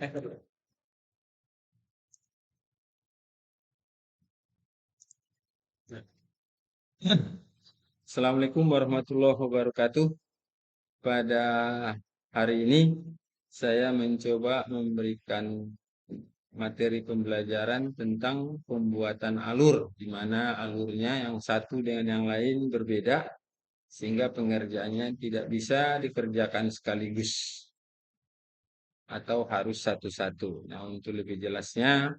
Assalamualaikum warahmatullahi wabarakatuh. Pada hari ini saya mencoba memberikan materi pembelajaran tentang pembuatan alur, di mana alurnya yang satu dengan yang lain berbeda, sehingga pengerjaannya tidak bisa dikerjakan sekaligus atau harus satu-satu. Nah, untuk lebih jelasnya,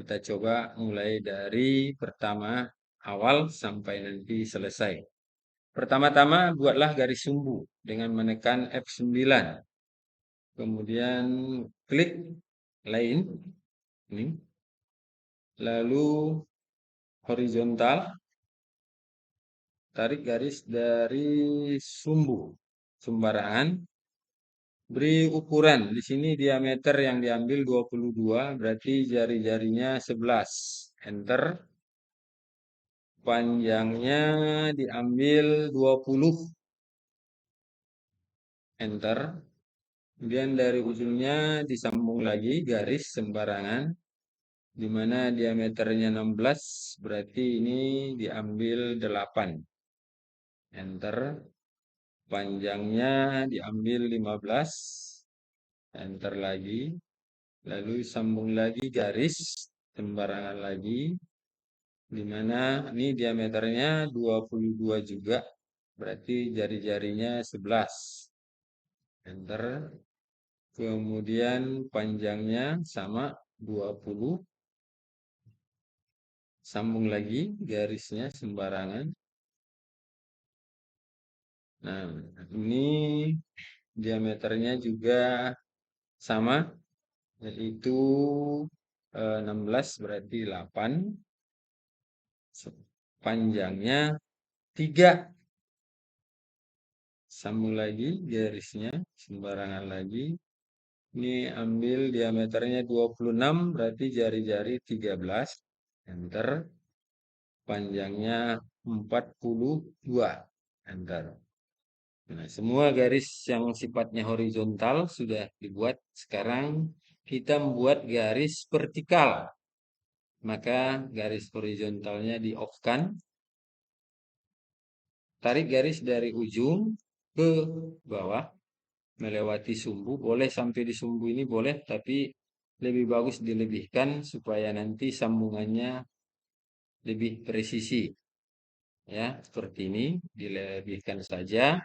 kita coba mulai dari pertama awal sampai nanti selesai. Pertama-tama buatlah garis sumbu dengan menekan F9. Kemudian klik line ini. Lalu horizontal, tarik garis dari sumbu sembarangan. Beri ukuran. Di sini diameter yang diambil 22, berarti jari-jarinya 11. Enter. Panjangnya diambil 20. Enter. Kemudian dari ujungnya disambung lagi garis sembarangan, di mana diameternya 16, berarti ini diambil 8. Enter. Panjangnya diambil 15. Enter lagi. Lalu sambung lagi garis sembarangan lagi, di mana ini diameternya 22 juga, berarti jari-jarinya 11. Enter. Kemudian panjangnya sama 20. Sambung lagi garisnya sembarangan. Nah, ini diameternya juga sama, yaitu 16, berarti 8. Panjangnya 3. Sambung lagi garisnya sembarangan lagi. Ini ambil diameternya 26, berarti jari-jari 13. Enter. Panjangnya 42. Enter. Nah, semua garis yang sifatnya horizontal sudah dibuat. Sekarang kita membuat garis vertikal. Maka garis horizontalnya di-off-kan. Tarik garis dari ujung ke bawah melewati sumbu. Boleh sampai di sumbu ini boleh, tapi lebih bagus dilebihkan supaya nanti sambungannya lebih presisi. Ya, seperti ini dilebihkan saja.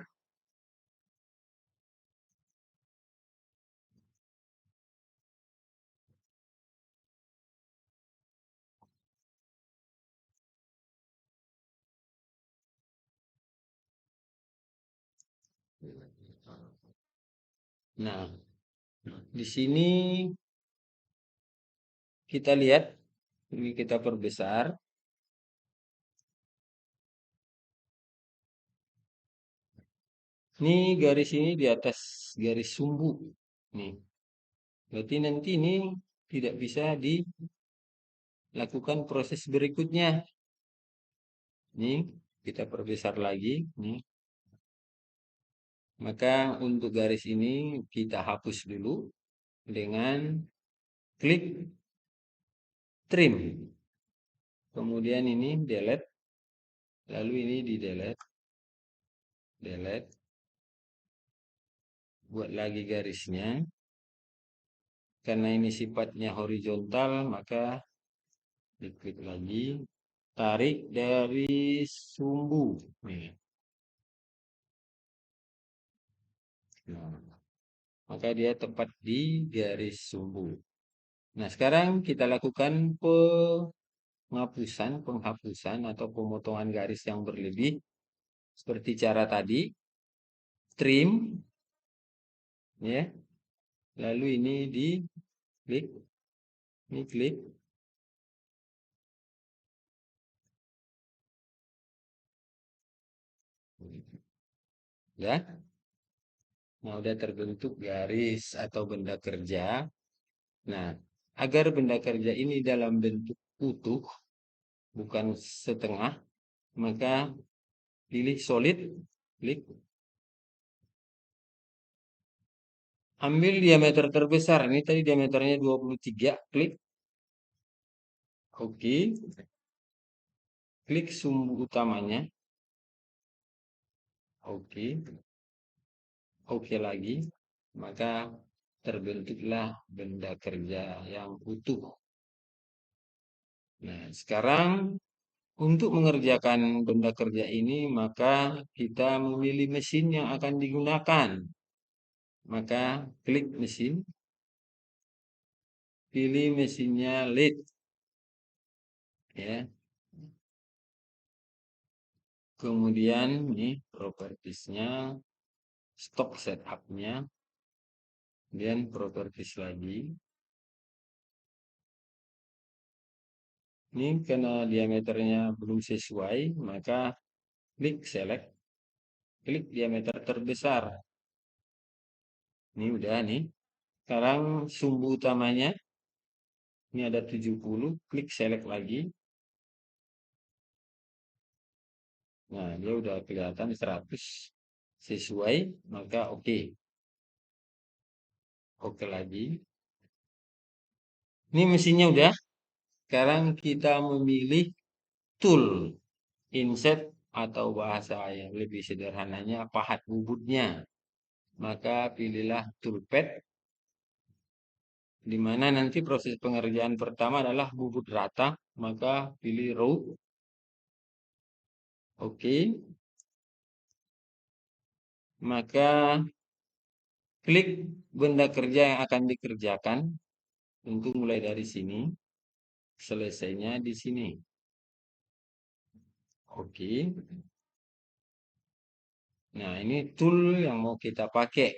Nah, di sini kita lihat, ini kita perbesar. Ini garis ini di atas garis sumbu. Nih. Berarti nanti ini tidak bisa dilakukan proses berikutnya. Nih, kita perbesar lagi. Nih. Maka untuk garis ini kita hapus dulu dengan klik trim. Kemudian ini delete. Lalu ini di delete. Delete. Buat lagi garisnya. Karena ini sifatnya horizontal, maka diklik lagi. Tarik dari sumbu. Nih. Nah, maka dia tepat di garis sumbu. Nah, sekarang kita lakukan penghapusan atau pemotongan garis yang berlebih. Seperti cara tadi. Trim. Ya. Lalu ini di klik. Ini klik. Ya. Nah, udah terbentuk garis atau benda kerja. Nah, agar benda kerja ini dalam bentuk utuh, bukan setengah, maka pilih solid, klik. Ambil diameter terbesar. Ini tadi diameternya 23. Klik. Oke. Klik sumbu utamanya. Oke. Oke lagi. Maka terbentuklah benda kerja yang utuh. Nah, sekarang untuk mengerjakan benda kerja ini, maka kita memilih mesin yang akan digunakan. Maka klik mesin, pilih mesinnya lead, ya. Kemudian nih propertiesnya, stock setupnya, kemudian properties lagi. Ini karena diameternya belum sesuai, maka klik select, klik diameter terbesar. Ini udah nih. Sekarang sumbu utamanya, ini ada 70, klik select lagi. Nah, dia udah kelihatan 100 sesuai, maka oke. Oke lagi. Ini mesinnya udah. Sekarang kita memilih tool inset atau bahasa yang lebih sederhananya pahat bubutnya. Maka pilihlah toolpad, di mana nanti proses pengerjaan pertama adalah bubut rata, maka pilih root. Oke. Maka klik benda kerja yang akan dikerjakan. Tentu mulai dari sini, selesainya di sini. Oke. Nah, ini tool yang mau kita pakai.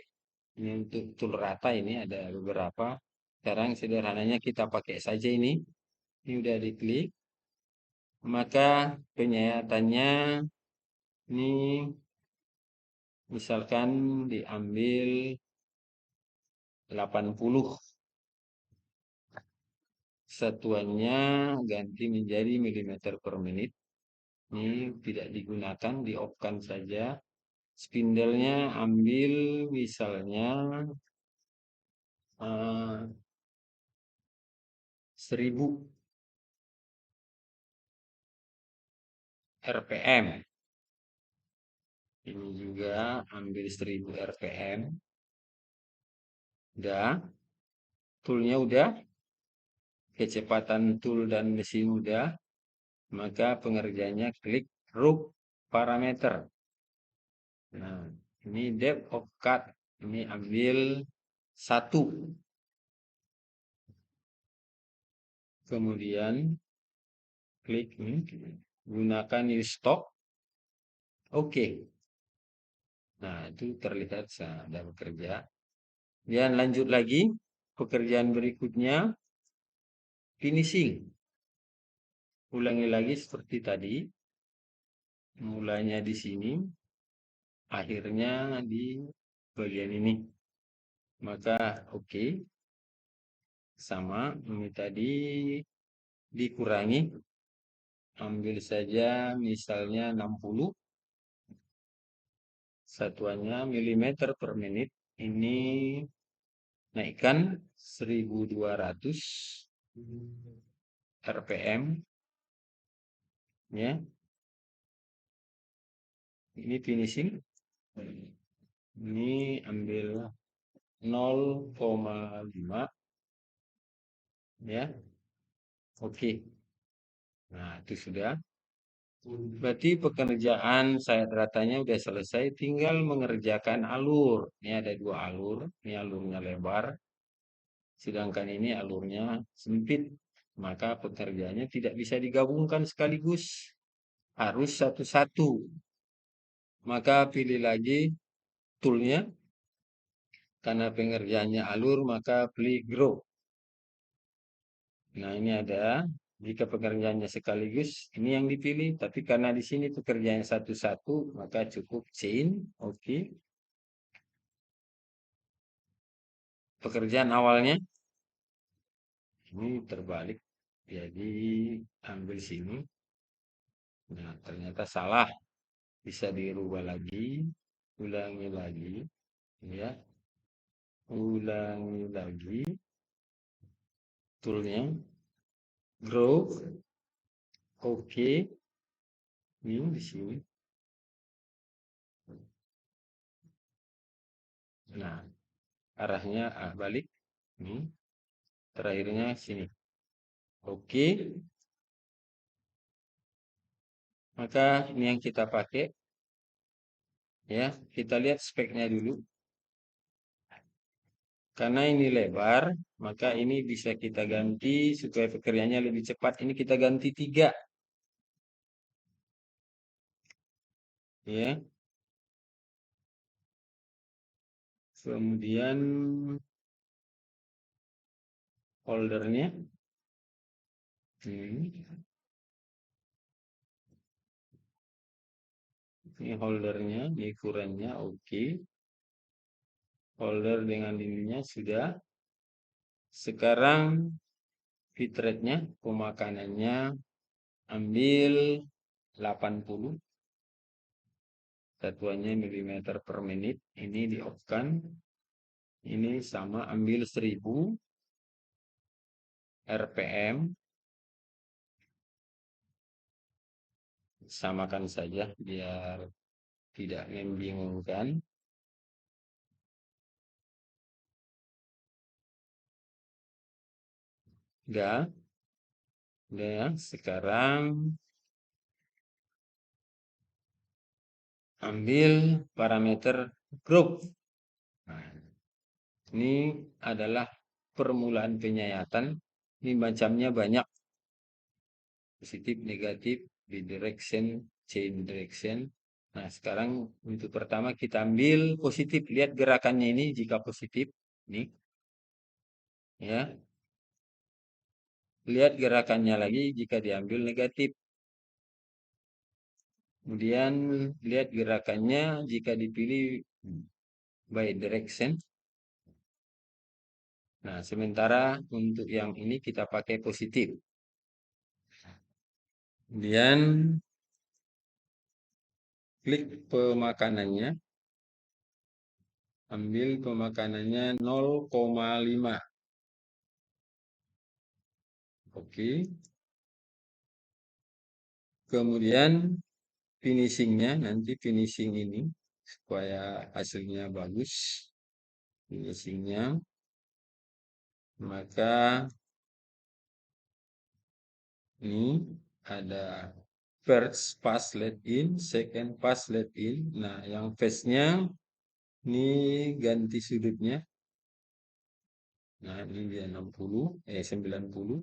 Ini untuk tool rata ini ada beberapa. Sekarang sederhananya kita pakai saja ini. Ini udah diklik. Maka penyayatannya ini misalkan diambil 80. Satuannya ganti menjadi milimeter per menit. Ini tidak digunakan, di off-kan saja. Spindlenya ambil misalnya 1000 RPM. Ini juga ambil 1000 RPM. Udah. Toolnya udah. Kecepatan tool dan mesin udah. Maka pengerjanya klik root parameter. Nah, ini depth of cut. Ini ambil 1. Kemudian klik ini. Gunakan use stock. Oke. Nah, itu terlihat sudah bekerja. Dan lanjut lagi. Pekerjaan berikutnya. Finishing. Ulangi lagi seperti tadi. Mulanya di sini. Akhirnya di bagian ini. Maka oke. Sama. Ini tadi dikurangi. Ambil saja misalnya 60. Satuannya milimeter per menit. Ini naikkan 1200 RPM, ya. Ini finishing. Ini ambil 0,5, ya. Oke. Nah, itu sudah. Berarti pekerjaan sayat ratanya sudah selesai, tinggal mengerjakan alur. Ini ada 2 alur, ini alurnya lebar, sedangkan ini alurnya sempit. Maka pekerjaannya tidak bisa digabungkan sekaligus, harus satu-satu. Maka pilih lagi toolnya, karena pengerjaannya alur, maka pilih grow. Nah, ini ada, jika pekerjaannya sekaligus, ini yang dipilih. Tapi karena di sini pekerjaan satu-satu, maka cukup chain. Oke. Pekerjaan awalnya, ini terbalik. Jadi, ambil sini. Nah, ternyata salah. Bisa dirubah lagi. Ulangi lagi. Ya. Ulangi lagi toolnya. Grow. Oke. Ini di sini. Nah, arahnya balik. Ini. Terakhirnya sini. Oke. Maka ini yang kita pakai. Ya, kita lihat speknya dulu. Karena ini lebar, maka ini bisa kita ganti supaya pekerjaannya lebih cepat. Ini kita ganti 3. Ya. Kemudian holdernya. Ini holdernya, ini ukurannya oke. Holder dengan ininya sudah. Sekarang bitrate-nya, pemakanannya ambil 80. Satuannya milimeter per menit. Ini di off-kan. Ini sama ambil 1000 RPM. Samakan saja biar tidak membingungkan. Udah ya. Sekarang ambil parameter group. Nah, ini adalah permulaan penyayatan. Ini macamnya banyak. Positif, negatif, bidirection, chain direction. Nah, sekarang untuk pertama kita ambil positif. Lihat gerakannya ini jika positif. Ini. Ya. Lihat gerakannya lagi jika diambil negatif. Kemudian lihat gerakannya jika dipilih by direction. Nah, sementara untuk yang ini kita pakai positif. Kemudian klik pemakanannya. Ambil pemakanannya 0,5. Oke. Kemudian finishingnya, nanti finishing ini supaya hasilnya bagus. Finishingnya. Maka ini ada first pass let in, second pass let in. Nah, yang face-nya ini ganti sudutnya. Nah, ini dia 90.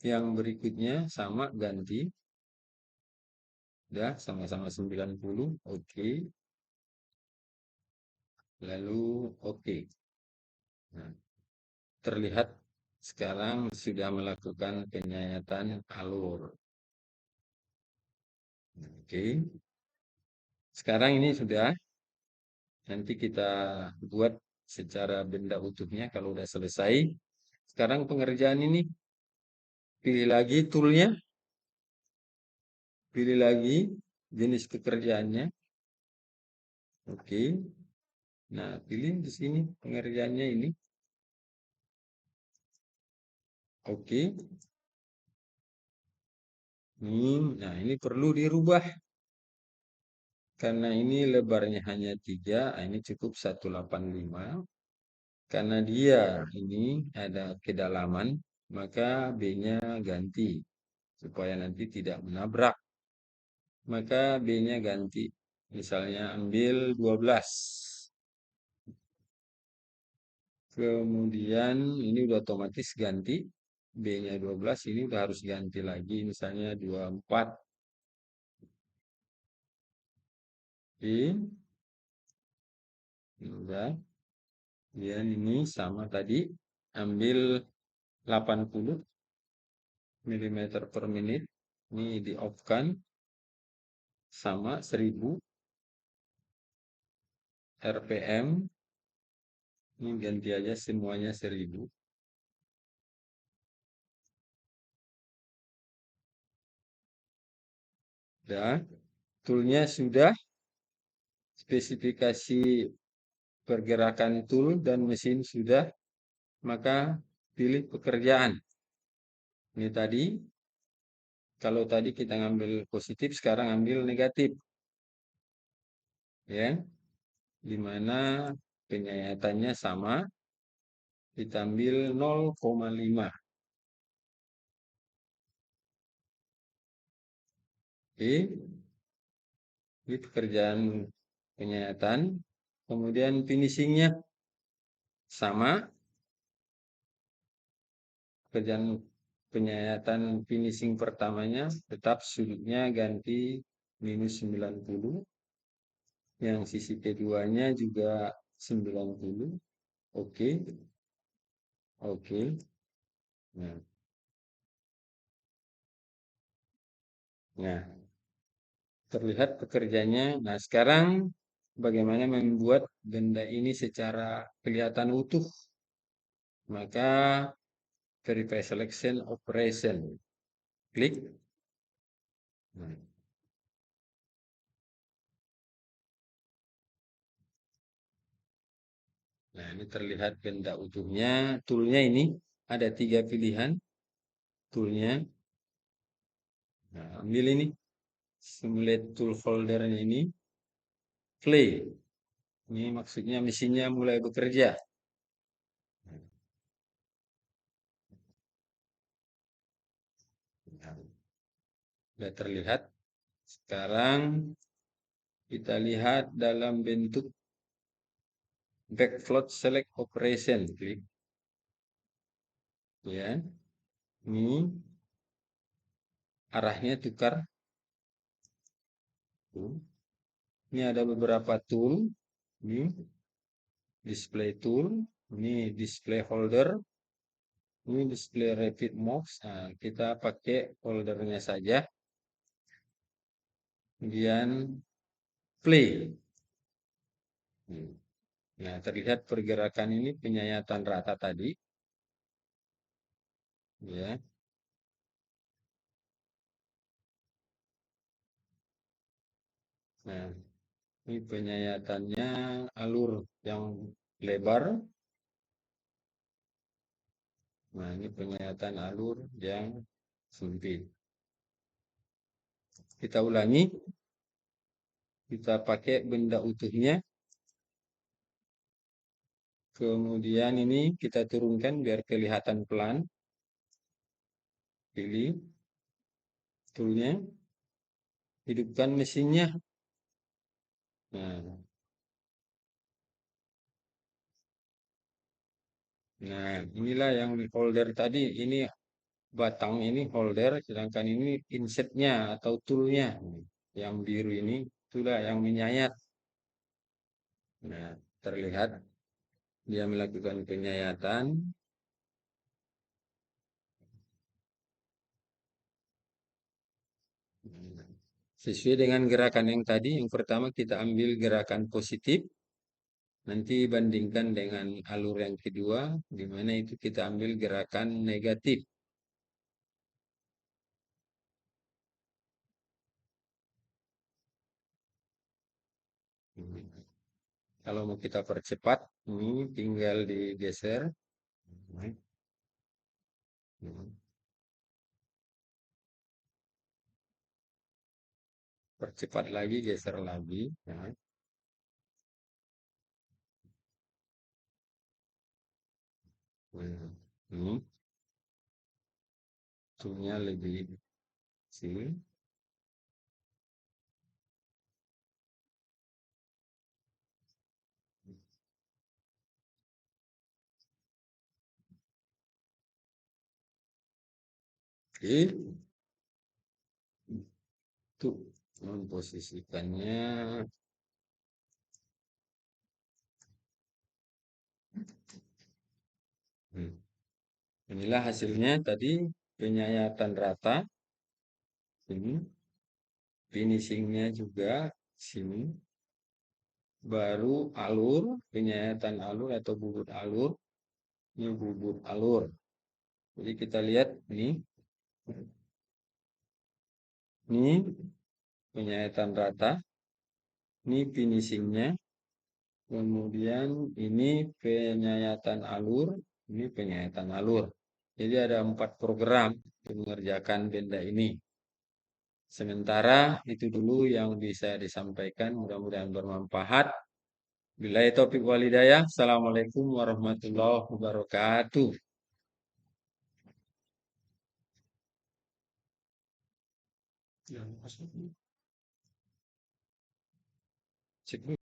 Yang berikutnya sama ganti. Udah sama-sama 90. Oke. Lalu oke. Nah, terlihat sekarang sudah melakukan penyayatan alur. Oke. Sekarang ini sudah. Nanti kita buat secara benda utuhnya kalau udah selesai. Sekarang pengerjaan ini. Pilih lagi toolnya. Pilih lagi jenis pekerjaannya. Oke. Nah, pilih di sini pengerjaannya ini. Oke. Nah, ini perlu dirubah. Karena ini lebarnya hanya 3, ini cukup 185. Karena dia ini ada kedalaman, maka B-nya ganti. Supaya nanti tidak menabrak. Maka B-nya ganti. Misalnya ambil 12. Kemudian ini udah otomatis ganti. B-nya 12, ini udah harus ganti lagi. Misalnya 24. Oke. Udah. Kemudian ini sama tadi. Ambil 80 mm per menit. Ini di off-kan. Sama 1000 RPM. Ini ganti aja semuanya 1000. Dan toolnya sudah. Spesifikasi pergerakan tool dan mesin sudah, maka pilih pekerjaan. Ini tadi, kalau tadi kita ngambil positif, sekarang ambil negatif. Ya, di mana penyayatannya sama, kita ambil 0,5. Oke, ini pekerjaan penyayatan. Kemudian finishingnya sama, pekerjaan penyayatan finishing pertamanya tetap sudutnya ganti -90. Yang sisi keduanya juga 90. Oke. Oke. Nah, nah, terlihat pekerjanya. Nah, sekarang bagaimana membuat benda ini secara kelihatan utuh? Maka verify selection operation. Klik. Nah, nah, ini terlihat benda utuhnya. Toolnya ini ada 3 pilihan. Toolnya. Nah, ambil ini. Simulate tool foldernya ini. Play. Ini maksudnya mesinnya mulai bekerja. Nah, sudah terlihat. Sekarang kita lihat dalam bentuk backfloat select operation. Klik. Ya. Ini arahnya tukar. Ini ada beberapa tool. Ini display tool. Ini display holder. Ini display rapid mouse. Nah, kita pakai holdernya saja. Kemudian play. Nah, terlihat pergerakan ini penyayatan rata tadi. Ya. Nah, ini penyayatannya alur yang lebar. Nah, ini penyayatan alur yang sempit. Kita ulangi. Kita pakai benda utuhnya. Kemudian ini kita turunkan biar kelihatan pelan. Pilih toolnya. Hidupkan mesinnya. Nah, nah, inilah yang holder tadi. Ini batang ini holder, sedangkan ini insetnya atau toolnya. Yang biru ini itulah yang menyayat. Nah, terlihat dia melakukan penyayatan. Sesuai dengan gerakan yang tadi, yang pertama kita ambil gerakan positif. Nanti bandingkan dengan alur yang kedua, di mana itu kita ambil gerakan negatif. Kalau mau kita percepat, ini tinggal digeser. Percepat lagi, geser lagi. Ini ujungnya lebih kecil. Oke, itu memposisikannya. Inilah hasilnya tadi penyayatan rata. Ini finishingnya juga sini. Baru alur, penyayatan alur atau bubut alur. Ini bubut alur. Jadi kita lihat ini. Ini penyayatan rata. Ini finishingnya. Kemudian ini penyayatan alur, ini penyayatan alur. Jadi ada 4 program untuk mengerjakan benda ini. Sementara itu dulu yang bisa disampaikan, mudah-mudahan bermanfaat. Billahi taufiq walhidayah. Assalamualaikum warahmatullahi wabarakatuh. Cek dulu.